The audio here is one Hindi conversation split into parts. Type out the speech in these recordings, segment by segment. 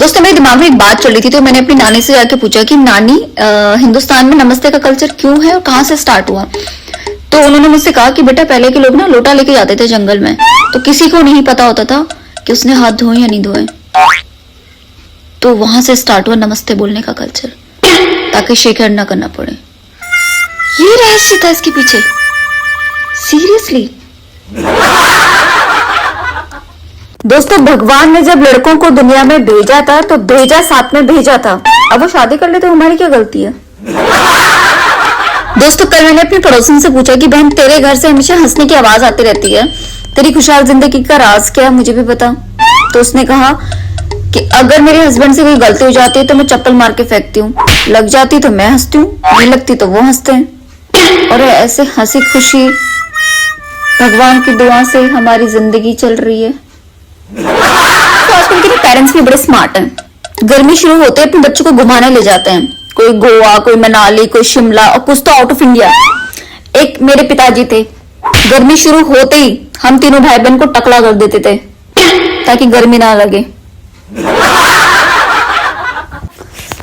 दोस्तों मेरे दिमाग में एक बात चल रही थी, तो मैंने अपनी नानी से जाके पूछा कि नानी, हिंदुस्तान में नमस्ते का कल्चर क्यों है और कहाँ से स्टार्ट हुआ। तो उन्होंने मुझसे कहा कि बेटा पहले के लोग ना लोटा लेके जाते थे जंगल में, तो किसी को नहीं पता होता था कि उसने हाथ धोए या नहीं धोए, तो वहां से स्टार्ट हुआ नमस्ते बोलने का कल्चर, ताकि शेखर ना करना पड़े। ये रहस्य था इसके पीछे, सीरियसली। दोस्तों भगवान ने जब लड़कों को दुनिया में भेजा था तो भेजा साथ में भेजा था। अब वो शादी कर ले तो हमारी क्या गलती है। दोस्तों कल मैंने अपनी पड़ोसन से पूछा कि बहन तेरे घर से हमेशा हंसने की आवाज आती रहती है, तेरी खुशहाल जिंदगी का राज क्या है, मुझे भी बता। तो उसने कहा कि अगर मेरे हस्बैंड से कोई गलती हो जाती है तो मैं चप्पल मार के फेंकती हूँ, लग जाती तो मैं हंसती हूँ, नहीं लगती तो वो हंसते हैं, और ऐसे हंसी खुशी भगवान की दुआ से हमारी जिंदगी चल रही है। तो आजकल के पेरेंट्स भी बड़े स्मार्ट हैं। गर्मी शुरू होते हैं अपने बच्चों को घुमाने ले जाते हैं, कोई गोवा, कोई मनाली, कोई शिमला, और कुछ तो आउट ऑफ इंडिया। एक मेरे पिताजी थे, गर्मी शुरू होते ही हम तीनों भाई बहन को टकला कर देते थे ताकि गर्मी ना लगे।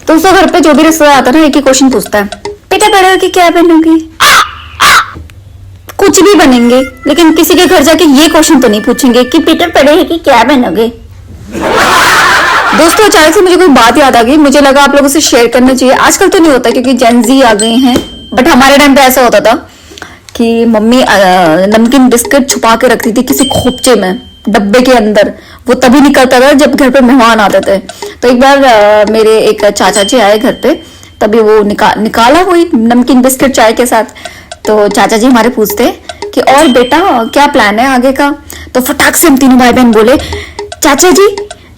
तो उसके घर पे जो भी रिश्तेदार आता है ना, एक ही क्वेश्चन पूछता है, बेटा बड़े होके क्या बनोगे। कुछ भी बनेंगे, लेकिन किसी के घर जाके ये क्वेश्चन तो नहीं पूछेंगे कि बेटा बड़े है कि क्या बनोगे। दोस्तों अचानक से मुझे कोई बात याद आ गई, मुझे लगा आप लोगों से शेयर करना चाहिए। आजकल तो नहीं होता क्योंकि जेनजी आ गए हैं, बट हमारे टाइम पे ऐसा होता था कि मम्मी नमकीन बिस्किट छुपा के रखती थी किसी खोपचे में, डब्बे के अंदर। वो तभी निकलता था जब घर पे मेहमान आते थे। तो एक बार मेरे एक चाचा जी आए घर पे, तभी वो निकाला वही नमकीन बिस्किट चाय के साथ। तो चाचा जी हमारे पूछते कि और बेटा क्या प्लान है आगे का। तो फटाक से हम तीनों भाई बहन बोले, चाचा जी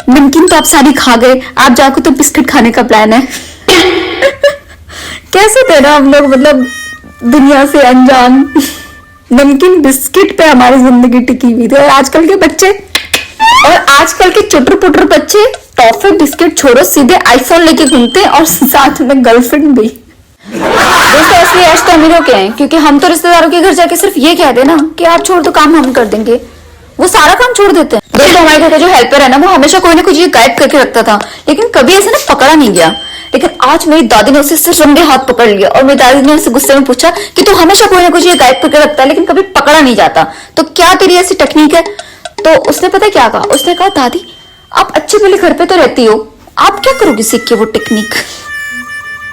नमकीन तो आप सारी खा गए, आप जाकर तो बिस्किट खाने का प्लान है। कैसे थे ना हम लोग, मतलब दुनिया से अनजान। नमकीन बिस्किट पे हमारी जिंदगी टिकी हुई थी। और आजकल के बच्चे, और आजकल के चुटर पुटर बच्चे टॉफी बिस्किट छोड़ो, सीधे आईफोन लेके घूमते हैं और साथ में गर्लफ्रेंड भी। दोस्तों असली ऐश तो अमीरों के हैं, क्योंकि हम तो रिश्तेदारों के घर जाके सिर्फ ये कह देना कि आप छोड़ दो काम हम कर देंगे, वो सारा काम छोड़ देते हैं। दोस्तों हमारे घर का जो हेल्पर है ना, वो हमेशा कोई ना कोई चीज गायब करके रखता था, लेकिन कभी ऐसे ना पकड़ा नहीं गया। लेकिन आज मेरी दादी ने उसे सिर्फ रंगे हाथ पकड़ लिया, और मेरी दादी ने उसे गुस्से में पूछा कि तू हमेशा कोई ना कोई चीज गायब करके रखता है लेकिन कभी पकड़ा नहीं जाता, तो क्या तेरी ऐसी टेक्निक है। तो उसने पता क्या कहा, उसने कहा दादी आप अच्छे भले घर पे तो रहती हो, आप क्या करोगी सीख के वो टेक्निक।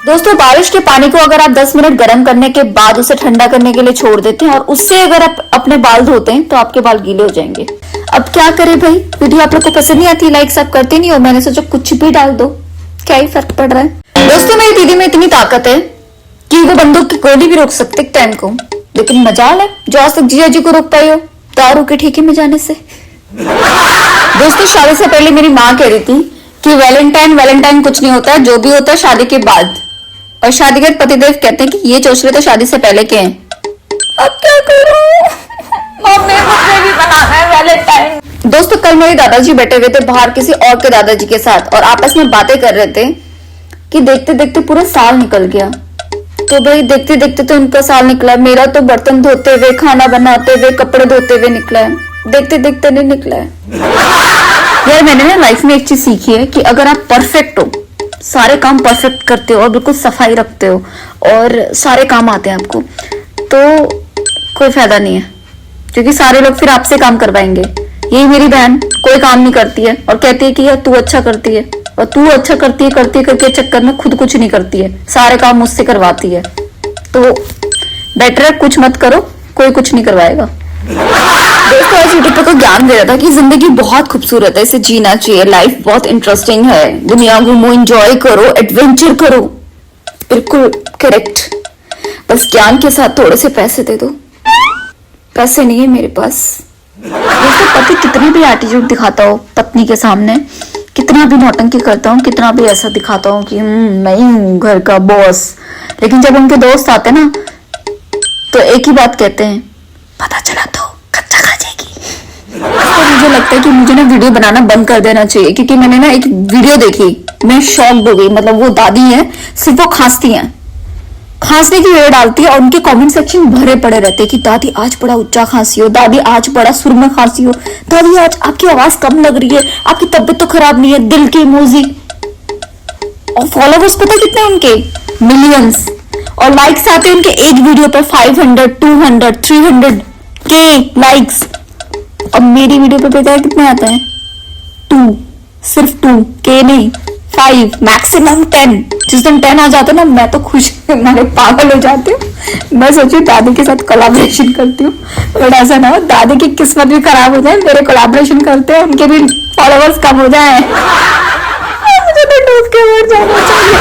दोस्तों बारिश के पानी को अगर आप 10 मिनट गर्म करने के बाद उसे ठंडा करने के लिए छोड़ देते हैं और उससे अगर आप अपने बाल धोते हैं तो आपके बाल गीले हो जाएंगे। अब क्या करें भाई, वीडियो आप लोग को पसंद नहीं आती, लाइक सब करते नहीं हो, मैंने सोचा कुछ भी डाल दो, क्या ही फर्क पड़ रहा है। दोस्तों मेरी दीदी में इतनी ताकत है कि वो बंदूक की गोली भी रोक सकते टाइम को, लेकिन मजाल है जो आज तक जीजा जी को रोक पाई हो दारू के ठेके में जाने से। दोस्तों शादी से पहले मेरी माँ कह रही थी कि वैलेंटाइन कुछ नहीं होता है, जो भी होता है शादी के बाद। और शादी के पतिदेव कहते हैं कि ये चौचले तो शादी से पहले के हैं। अब क्या करूं, मम्मी मुझे भी बनाना है वैलेंटाइन। दोस्तों कल मेरे दादाजी बैठे हुए थे बाहर किसी और के दादाजी के साथ, और आपस में बातें कर रहे थे कि देखते देखते पूरा साल निकल गया। तो भाई देखते देखते तो उनका साल निकला, मेरा तो बर्तन धोते हुए, खाना बनाते हुए, कपड़े धोते हुए निकला है, देखते देखते नहीं निकला है। यार मैंने ना लाइफ में एक चीज सीखी है कि अगर आप परफेक्ट हो, सारे काम परफेक्ट करते हो और बिल्कुल सफाई रखते हो और सारे काम आते हैं आपको, तो कोई फायदा नहीं है, क्योंकि सारे लोग फिर आपसे काम करवाएंगे। यही मेरी बहन कोई काम नहीं करती है और कहती है कि यार तू अच्छा करती है, और तू अच्छा करती है करके चक्कर में खुद कुछ नहीं करती है, सारे काम मुझसे करवाती है। तो बेटर है कुछ मत करो, कोई कुछ नहीं करवाएगा। दोस्तों आज यूट्यूब को ज्ञान दे रहा था कि जिंदगी बहुत खूबसूरत है, इसे जीना चाहिए, लाइफ बहुत इंटरेस्टिंग है, दुनिया घूमो, एंजॉय करो, एडवेंचर करो। बिल्कुल करेक्ट, बस ज्ञान के साथ थोड़े से पैसे दे दो। पैसे नहीं है मेरे पास। दोस्तों पति कितनी भी एटीट्यूड दिखाता हो पत्नी के सामने, कितना भी नौटंकी करता हूँ, कितना भी ऐसा दिखाता हूँ कि मैं ही हूँ घर का बॉस, लेकिन जब उनके दोस्त आते ना तो एक ही बात कहते हैं, पता चला तो कच्चा खा जाएगी। तो मुझे लगता है कि मुझे ना वीडियो बनाना बंद कर देना चाहिए, क्योंकि मैंने ना एक वीडियो देखी, मैं शॉक्ड हो गई। मतलब वो दादी है, सिर्फ वो खांसती हैं, खांसने की वीडियो डालती है और उनके कमेंट सेक्शन भरे पड़े रहते हैं कि दादी आज बड़ा ऊंचा खांसी हो, दादी आज बड़ा सुर में खांसी हो, दादी आज आपकी आवाज कम लग रही है, आपकी तबीयत तो खराब नहीं है, दिल की इमोजी। और फॉलोवर्स पता कितने उनके, मिलियंस। और लाइक्स आते हैं उनके एक वीडियो पर 500, 200, 300 के लाइक्स। अब मेरी वीडियो पे पता है कितने आते हैं, 2, सिर्फ 2 के नहीं, 5, मैक्सिमम 10। जिस दिन 10 आ जाते ना मैं तो खुश मारे पागल हो जाती हूँ। मैं सोची दादी के साथ कोलैबोरेशन करती हूँ, बट ऐसा ना हो दादी की किस्मत भी खराब हो जाए, मेरे कोलैबोरेशन करते हैं उनके भी फॉलोवर्स कम हो जाए। मुझे तो डूब के मर जाना चाहिए।